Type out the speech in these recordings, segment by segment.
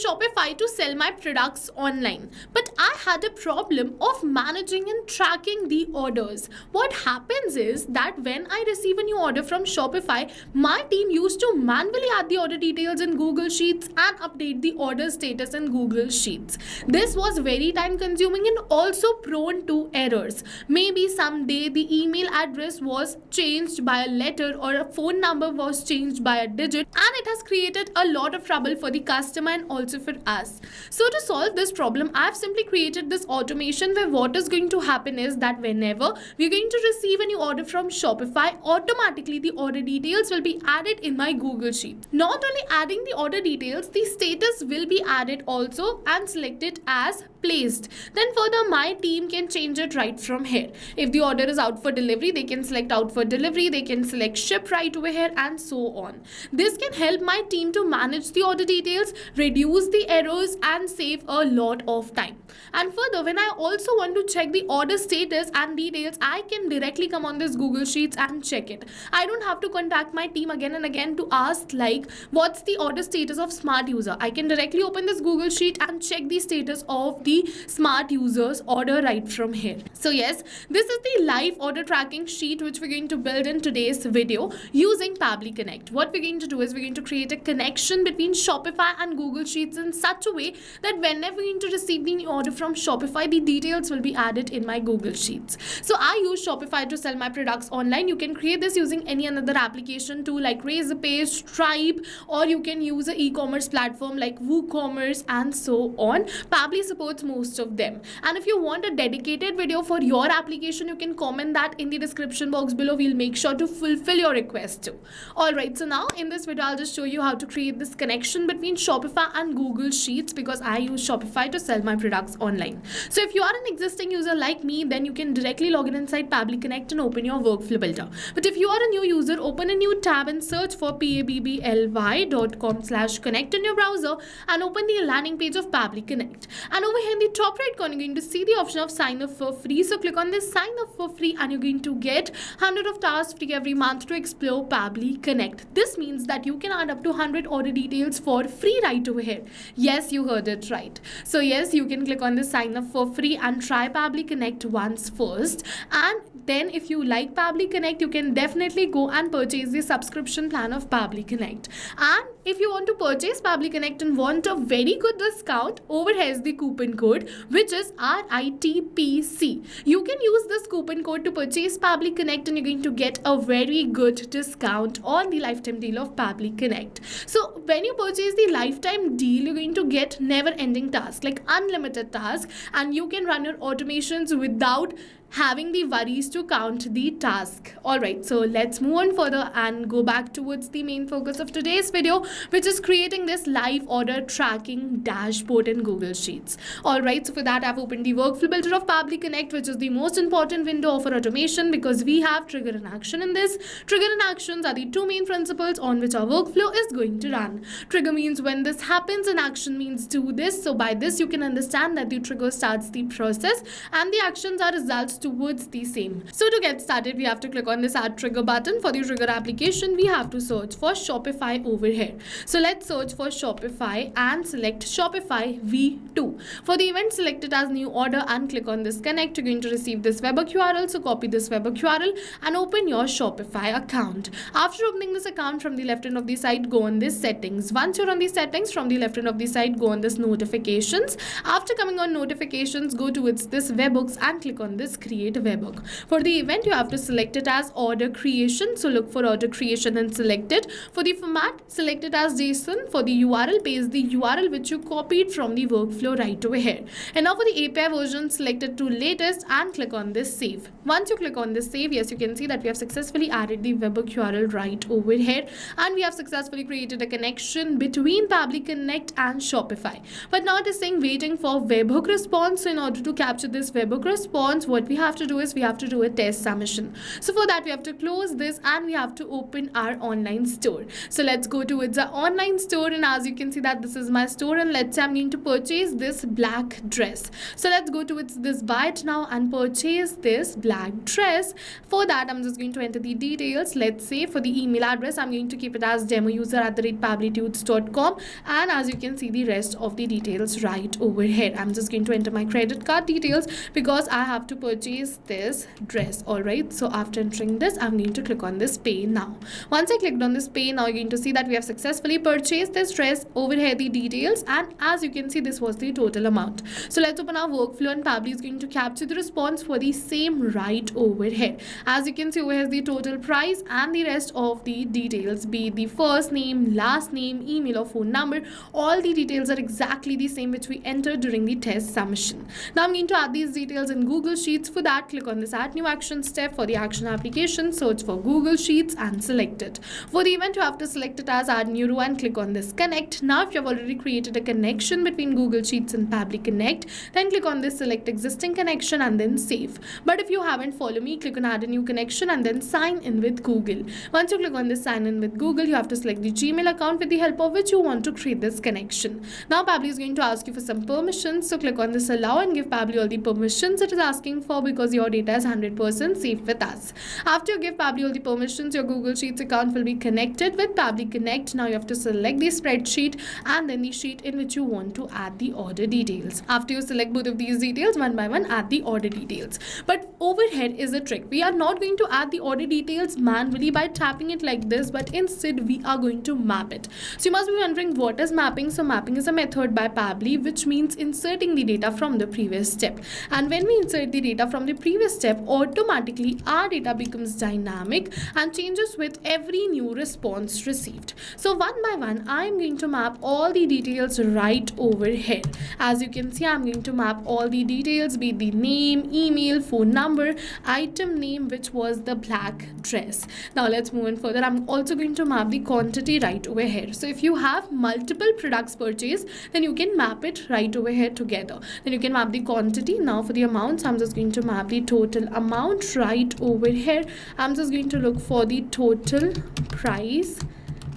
Shopify to sell my products online, but I had a problem of managing and tracking the orders. What happens is that when I receive a new order from Shopify, my team used to manually add the order details in Google Sheets and update the order status in Google Sheets. This was very time consuming and also prone to errors. Maybe someday the email address was changed by a letter or a phone number was changed by a digit, and it has created a lot of trouble for the customer and also for us. So to solve this problem, I've simply created this automation where what is going to happen is that whenever we're going to receive a new order from Shopify, automatically the order details will be added in my Google Sheet. Not only adding the order details, the status will be added also and selected as placed. Then further, my team can change it right from here. If the order is out for delivery, they can select out for delivery, they can select ship right over here, and so on. This can help my team to manage the order details, reduce the errors, and save a lot of time. And further, when I also want to check the order status and details, I can directly come on this Google Sheets and check it. I don't have to contact my team again and again to ask like what's the order status of smart user. I can directly open this Google Sheet and check the status of the smart user's order right from here. So yes, this is the live order tracking sheet which we're going to build in today's video using Pabbly Connect. What we're going to do is we're going to create a connection between Shopify and Google Sheets in such a way that whenever we're going to receive the new order from Shopify, the details will be added in my Google Sheets. So I use Shopify to sell my products online. You can create this using any another application tool like Razorpay, Stripe, or you can use an e-commerce platform like WooCommerce and so on. Pabbly supports most of them. And if you want a dedicated video for your application, you can comment that in the description box below. We'll make sure to fulfill your request too. Alright, so now in this video, I'll just show you how to create this connection between Shopify and Google Sheets because I use Shopify to sell my products online. So if you are an existing user like me, then you can directly log in inside Pabbly Connect and open your workflow builder. But if you are a new user, open a new tab and search for pabbly.com/connect in your browser and open the landing page of Pabbly Connect. And over here in the top right corner, you're going to see the option of sign up for free. So click on this sign up for free and you're going to get 100 of tasks free every month to explore Pabbly Connect. This means that you can add up to 100 order details for free right over here. Yes, you heard it right. So yes, you can click on this sign up for free and try Pabbly Connect once first. And then if you like Pabbly Connect, you can definitely go and purchase the subscription plan of Pabbly Connect. And if you want to purchase Pabbly Connect and want a very good discount, over here is the coupon code which is RITPC. You can use this coupon code to purchase Pabbly Connect and you're going to get a very good discount on the lifetime deal of Pabbly Connect. So when you purchase the lifetime deal, you're going to get never-ending tasks like unlimited tasks, and you can run your automations without having the worries to count the task. Alright, so let's move on further and go back towards the main focus of today's video, which is creating this live order tracking dashboard in Google Sheets. Alright, so for that I've opened the workflow builder of Pabbly Connect, which is the most important window for automation because we have trigger and action in this. Trigger and actions are the two main principles on which our workflow is going to run. Trigger means when this happens and action means do this. So by this you can understand that the trigger starts the process and the actions are results towards the same. So to get started, we have to click on this add trigger button. For the trigger application, we have to search for Shopify over here. So let's search for Shopify and select Shopify V2. For the event, select it as new order and click on this connect. You're going to receive this web URL. So copy this web URL and open your Shopify account. After opening this account, from the left end of the side, go on this settings. Once you're on the settings, from the left end of the side, go on this notifications. After coming on notifications, go towards this webhooks and click on this create webhook. For the event, you have to select it as order creation. So look for order creation and select it. For the format, select it as JSON. For the URL, paste the URL which you copied from the workflow right over here. And now for the API version, select it to latest and click on this save. Once you click on this save, yes, you can see that we have successfully added the webhook URL right over here, and we have successfully created a connection between Pabbly Connect and Shopify. But now it is saying waiting for webhook response. So in order to capture this webhook response, what we have to do is we have to do a test submission. So for that we have to close this and we have to open our online store. So let's go towards our online store, and as you can see that this is my store, and let's say I'm going to purchase this black dress. So let's go towards this buy it now and purchase this black dress. For that I'm just going to enter the details. Let's say for the email address I'm going to keep it as demoUser@pablitudes.com, and as you can see the rest of the details right over here. I'm just going to enter my credit card details because I have to purchase this dress. Alright, so after entering this I'm going to click on this pay now. Once I clicked on this pay now, you're going to see that we have successfully purchased this dress. Over here the details, and as you can see this was the total amount. So let's open our workflow, and Pabbly is going to capture the response for the same right over here. As you can see over here is the total price and the rest of the details, be it the first name, last name, email or phone number. All the details are exactly the same which we entered during the test submission. Now I'm going to add these details in Google Sheets. For that, click on this add new action step. For the action application, search for Google Sheets and select it. For the event, you have to select it as add new row and click on this connect. Now if you have already created a connection between Google Sheets and Pabbly Connect, then click on this select existing connection and then save. But if you haven't, follow me, click on add a new connection and then sign in with Google. Once you click on this sign in with Google, you have to select the Gmail account with the help of which you want to create this connection. Now Pabbly is going to ask you for some permissions, so click on this allow and give Pabbly all the permissions it is asking for, because your data is 100% safe with us. After you give Pabbly all the permissions, your Google Sheets account will be connected with Pabbly Connect. Now you have to select the spreadsheet and then the sheet in which you want to add the order details. After you select both of these details, one by one add the order details. But over here is a trick. We are not going to add the order details manually by tapping it like this, but instead we are going to map it. So you must be wondering what is mapping. So mapping is a method by Pabbly which means inserting the data from the previous step. And when we insert the data from the previous step, automatically our data becomes dynamic and changes with every new response received. So one by one I am going to map all the details right over here. As you can see, I am going to map all the details, be it the name, email, phone number, item name which was the black dress. Now let's move on further. I'm also going to map the quantity right over here. So if you have multiple products purchased, then you can map it right over here together. Then you can map the quantity. Now for the amounts, I'm just going to map the total amount right over here. I'm just going to look for the total price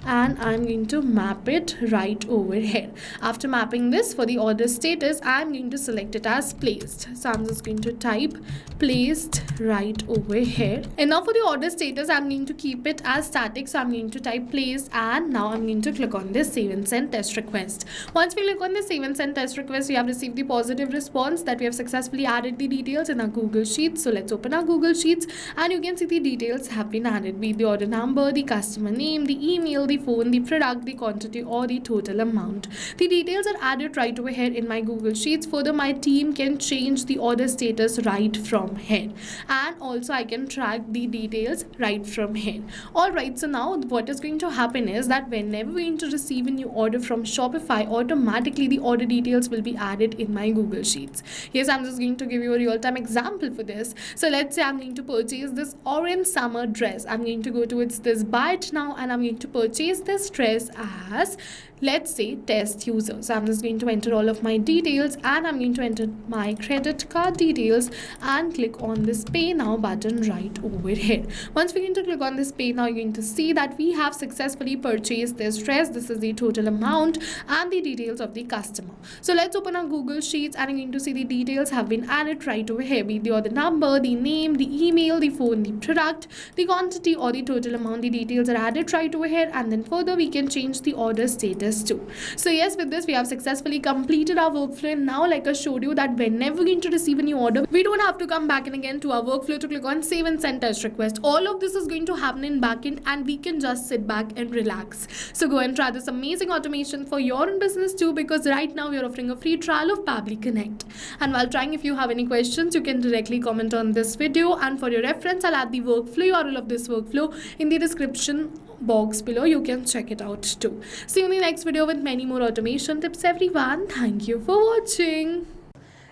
and I'm going to map it right over here. After mapping this, for the order status, I'm going to select it as placed. So I'm just going to type placed right over here. And now for the order status, I'm going to keep it as static. So I'm going to type placed, and now I'm going to click on this save and send test request. Once we click on the save and send test request, we have received the positive response that we have successfully added the details in our Google Sheets. So let's open our Google Sheets and you can see the details have been added, be it the order number, the customer name, the email, the phone, the product, the quantity or the total amount. The details are added right over here in my Google Sheets. Further, my team can change the order status right from here, and also I can track the details right from here. Alright, so now what is going to happen is that whenever we're going to receive a new order from Shopify, automatically the order details will be added in my Google Sheets. Yes, I'm just going to give you a real-time example for this. So let's say I'm going to purchase this orange summer dress. I'm going to go towards this buy it now and I'm going to purchase this dress as, let's say, test user. So I'm just going to enter all of my details and I'm going to enter my credit card details and click on this pay now button right over here. Once we're going to click on this pay now, you're going to see that we have successfully purchased this dress. This is the total amount and the details of the customer. So let's open our Google Sheets and you're going to see the details have been added right over here, be it the order number, the name, the email, the phone, the product, the quantity or the total amount. The details are added right over here, and then further we can change the order status too. So yes, with this we have successfully completed our workflow, and now like I showed you that whenever we're going to receive a new order, we don't have to come back and again to our workflow to click on save and send test request. All of this is going to happen in backend and we can just sit back and relax. So go and try this amazing automation for your own business too, because right now we are offering a free trial of Pabbly Connect. And while trying, if you have any questions, you can directly comment on this video, and for your reference I'll add the workflow URL of this workflow in the description box below. You can check it out too. See you in the next video with many more automation tips, everyone. Thank you for watching.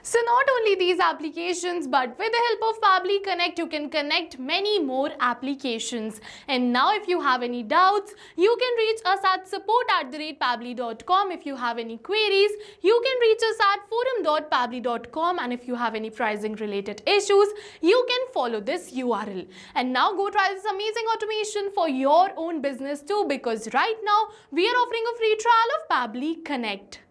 So not only these applications, but with the help of Pabbly Connect, you can connect many more applications. And now if you have any doubts, you can reach us at support@pabbly.com. If you have any queries, you can reach us at forum.pabbly.com. And if you have any pricing related issues, you can follow this URL. And now go try this amazing automation for your own business too, because right now we are offering a free trial of Pabbly Connect.